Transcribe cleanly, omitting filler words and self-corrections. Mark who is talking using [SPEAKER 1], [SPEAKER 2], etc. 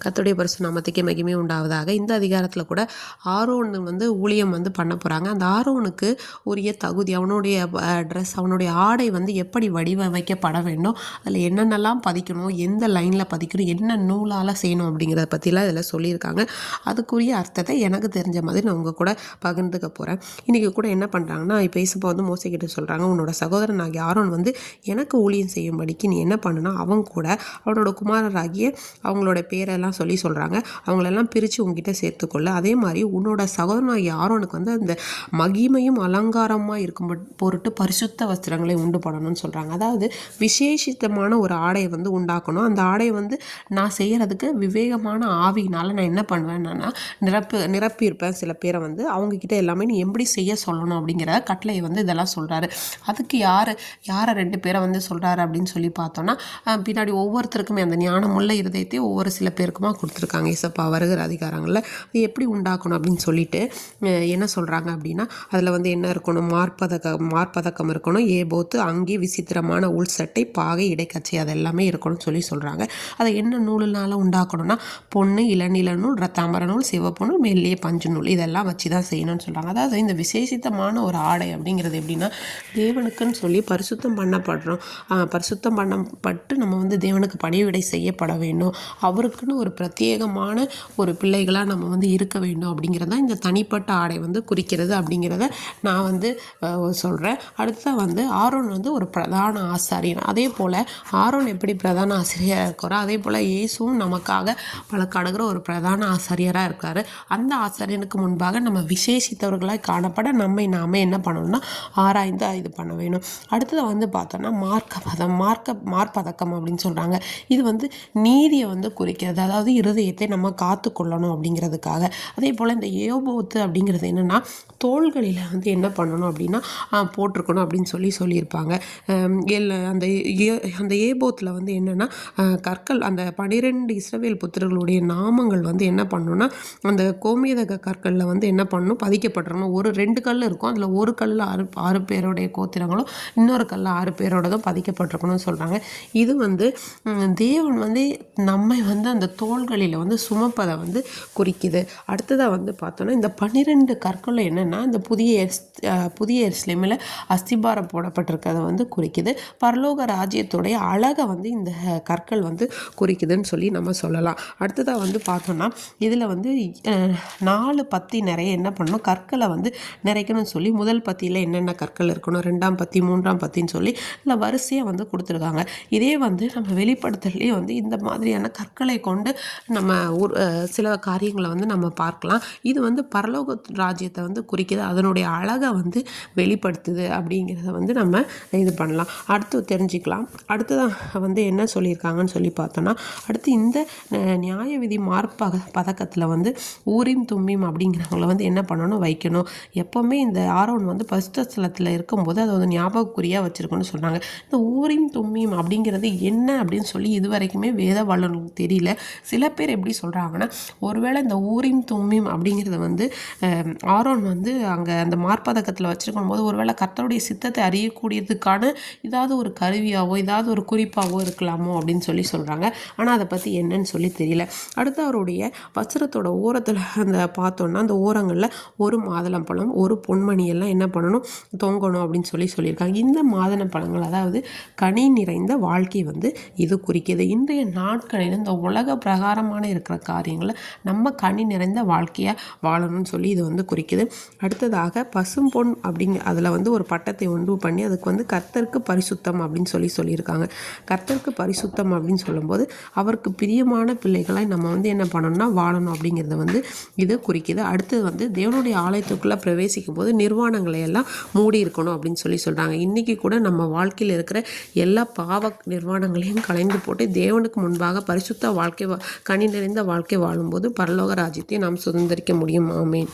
[SPEAKER 1] கர்த்தருடைய பரிசுத்த நாமத்துக்கே மகிமை உண்டாவதாக. இந்த அதிகாரத்தில் கூட ஆரோன் ஊழியம் பண்ண போகிறாங்க. அந்த ஆரோனுக்கு உரிய தகுதி, அவனுடைய ட்ரெஸ், அவனுடைய ஆடை எப்படி வடிவமைக்கப்பட வேண்டும், அதில் என்னென்னலாம் பதிக்கணும், எந்த லைனில் பதிக்கணும், என்ன நூலால் செய்யணும் அப்படிங்கிறத பற்றிலாம் இதில் சொல்லியிருக்காங்க. அதுக்குரிய அர்த்தத்தை எனக்கு தெரிஞ்ச மாதிரி நான் உங்கள் கூட பகிர்ந்துக்க போகிறேன். இன்றைக்கி கூட என்ன பண்ணுறாங்கன்னா, இப்போ இயேசுப்பா மோசேக்கிட்ட சொல்கிறாங்க, உன்னோட சகோதரன் ஆகிய ஆரோன் எனக்கு ஊழியம் செய்யும்படிக்கு நீ என்ன பண்ணுனா, அவங்க கூட அவனோட குமாரராகிய அவங்களோட பேரெல்லாம் சொல்கிறாங்க, அவங்களெல்லாம் பிரித்து உங்ககிட்ட சேர்த்துக்கொள்ள. அதே மாதிரி உன்னோட சகோதரனாகிய ஆரோனுக்கு அந்த மகிமையும் அலங்காரமாக இருக்கும் பொருட்டு பரிசுத்த வஸ்திரங்களை உண்டு பண்ணணும்னு சொல்கிறாங்க. அதாவது விசேஷித்தமான ஒரு ஆடையை உண்டாக்கணும். அந்த ஆடையை நான் செய்கிறதுக்கு விவேகமான ஆவியினால் நான் என்ன பண்ணுவேன்னா நிரப்பியிருப்பேன் சில பேரை அவங்கக்கிட்ட எல்லாமே நீ எப்படி செய்ய சொல்லணும் அப்படிங்கிற கட்டளையை இதெல்லாம் சொல்கிறாரு. அதுக்கு யாரை 2 பேரை சொல்கிறாரு அப்படின்னு சொல்லி பார்த்தோன்னா, பின்னாடி ஒவ்வொருத்தருக்குமே அந்த ஞானமுள்ள இருதயத்தை ஒவ்வொரு சில பேருக்குமா கொடுத்துருக்காங்க. இசப்பா வருகிற அதிகாரங்களில் அது எப்படி உண்டாக்கணும் அப்படின்னு சொல்லிட்டு என்ன சொல்கிறாங்க அப்படின்னா, அதில் என்ன இருக்கணும், மார்பதக்கம் இருக்கணும், ஏபோத்து, அங்கி, விசித்திரமான உள் சட்டை, பாகை, இடைக்கச்சை, அது எல்லாமே இருக்கணும்னு சொல்கிறாங்க. அதை என்ன நூலுனால உண்டாக்கணும்னா, பொண்ணு, இளநில நூல், ரத்தாம்பர நூல், சிவப்பு நூல், மெல்லிய பஞ்சு நூல், இதெல்லாம் வச்சு தான் செய்யணும்னு சொல்கிறாங்க. அதாவது இந்த விசேஷித்தமான ஒரு ஆடை அப்படிங்கிறது எப்படின்னா, தேவனுக்குன்னு சொல்லி பரிசுத்தம் பண்ணப்படுறோம். பரிசுத்தம் பண்ணப்பட்டு நம்ம தேவனுக்கு பணிவிடை செய்யப்பட வேண்டும். அவருக்குன்னு ஒரு பிரத்யேகமான ஒரு பிள்ளைகளாக நம்ம இருக்க வேண்டும் அப்படிங்கிறத இந்த தனிப்பட்ட ஆடை குறிக்கிறது அப்படிங்கிறத நான் சொல்கிறேன். அடுத்த ஆரோன் ஒரு பிரதான ஆசாரியர். அதே போல் ஆரோன் எப்படி பிரதான ஆசிரியராக இருக்கிறாரோ, அதே போல் இயேசுவும் நமக்காக பழக்காடுகிற ஒரு பிரதான ஆசாரியராக இருக்கார். அந்த ஆசாரியனுக்கு முன்பாக நம்ம விசேஷித்தவர்களாக காணப்பட நாம என்ன பண்ணணும்னா ஆராய்ந்து இது பண்ண வேணும். அடுத்தது பார்த்தோன்னா மார்பதக்கம் அப்படின்னு சொல்கிறாங்க. இது நீதியை குறிக்கிறது. அதாவது இருதயத்தை நம்ம காத்து கொள்ளணும் அப்படிங்கிறதுக்காக. அதே போல் இந்த ஏபோத்து அப்படிங்கிறது என்னென்னா, தோள்களில் என்ன பண்ணணும் அப்படின்னா போட்டிருக்கணும் அப்படின்னு சொல்லியிருப்பாங்க. அந்த ஏபோத்தில் என்னென்னா கற்கள், அந்த 12 இஸ்ரவேல் புத்திரர்களுடைய நாமங்கள் என்ன பண்ணணும்னா, அந்த கோமேதக கற்களில் என்ன பண்ணணும், பதிக்கப்பட்டிருக்கணும். 2 கல் இருக்கும், அதில் ஒரு கல்லில் 6 பேருடைய கோத்திரங்களும், இன்னொரு கல்லில் 6 பேரோடதும் பதிக்கப்பட்டிருக்கணும்னு சொல்கிறாங்க. இது தேவன் நம்மை அந்த தோள்களில் சுமப்பதை குறிக்குது. அடுத்ததாக பார்த்தோன்னா, இந்த 12 கற்கள் என்னென்னா, இந்த புதிய எருசலேமில் அஸ்திபாரம் போடப்பட்டிருக்கிறத குறிக்குது. பரலோக ராஜ்யத்துடைய அழகை இந்த கற்கள் குறிக்குதுன்னு சொல்லி நம்ம சொல்லலாம். அடுத்ததாக பார்த்தோன்னா, இதில் 4 பத்தி நிறைய என்ன பண்ணணும், கற்களை நிறைக்கணும்னு சொல்லி முதல் பத்தியில் என்னென்ன கற்கள் இருக்கணும், 2ஆம் பத்தி, 3ஆம் பத்தின்னு சொல்லி இதில் வரிசையாக கொடுத்துருக்காங்க. இதே நம்ம வெளிப்படுத்தலையே இந்த மாதிரியான கற்களை கொண்டு நம்ம சில காரியங்களை நம்ம பார்க்கலாம். இது பரலோக ராஜ்யத்தை குறிக்குது, அதனுடைய அழகை வெளிப்படுத்துது அப்படிங்கிறத நம்ம இது பண்ணலாம். அடுத்து தெரிஞ்சுக்கலாம். அடுத்ததான் என்ன சொல்லியிருக்காங்கன்னு சொல்லி பார்த்தோன்னா, அடுத்து இந்த நியாய விதி பதக்கத்தில் ஊரிம் தும்மிம் அப்படிங்கிறவங்கள என்ன பண்ணணும், வைக்கணும். எப்போவுமே இந்த ஆரோன் பரிசுத்த ஸ்தலத்தில் இருக்கும்போது அதை ஞாபகக்குறியாக வச்சுருக்கணும்னு சொன்னாங்க. இந்த ஊரிம் தும்மிம் அப்படிங்கிறது என்ன அப்படின்னு சொல்லி இதுவரைக்குமே வேத வல்லுநர்களுக்கு தெரியல. சில பேர் எப்படி சொல்கிறாங்கன்னா, ஒருவேளை இந்த ஊரிம் தும்மிம் அப்படிங்கிறது ஆரோன் அங்கே அந்த மார்பதக்கத்தில் வச்சுருக்கும் போது ஒருவேளை கர்த்தருடைய சித்தத்தை அறியக்கூடியதுக்கான ஏதாவது ஒரு கருவியாவோ ஏதாவது ஒரு குறிப்பாவோ இருக்கலாமோ அப்படின்னு சொல்கிறாங்க. ஆனால் அதை பற்றி என்னன்னு சொல்லி தெரியல. அடுத்து அவருடைய வஸ்திரத்தோட ஓரத்தில் பார்த்தோன்னா, அந்த ஓரங்களில் ஒரு மாதுளம்பழம், ஒரு பொன்மணி எல்லாம் என்ன பண்ணணும், தொங்கணும் அப்படின்னு சொல்லியிருக்காங்க. இந்த மாதுளம்பழங்கள் அதாவது கனி நிறைந்த வாழ்க்கை இது குறிக்கிது. இன்றைய நாட்களில் இந்த உலக பிரகாரமான இருக்கிற காரியங்களை நம்ம கனி நிறைந்த வாழ்க்கையாக வாழணும்னு சொல்லி இது குறிக்குது. அடுத்ததாக பசும் பொன் அதில் ஒரு பட்டத்தை ஒன்று பண்ணி அதுக்கு கர்த்தருக்கு பரிசுத்தம் அப்படின்னு சொல்லியிருக்காங்க. கர்த்தருக்கு பரிசுத்தம் அப்படின்னு சொல்லும்போது அவருக்கு பிரியமான பிள்ளைகளை நம்ம என்ன பண்ணணும்னா வாழணும் அப்படிங்கிறத இது குறிக்குது. அடுத்தது தேவனுடைய ஆலயத்துக்குள்ளே பிரவேசிக்கும் போது நிர்வாணங்களை எல்லாம் மூடி இருக்கணும் அப்படின்னு சொல்கிறாங்க. இன்றைக்கி கூட நம்ம வாழ்க்கையில் இருக்கிற எல்லா பாவ நிர்வாணங்களையும் கலைந்து போட்டு தேவனுக்கு முன்பாக பரிசுத்த வாழ்க்கை, கனி நிறைந்த வாழ்க்கை வாழும்போது பரலோக ராஜ்யத்தை நாம் சுதந்திரிக்க முடியும். ஆமென்.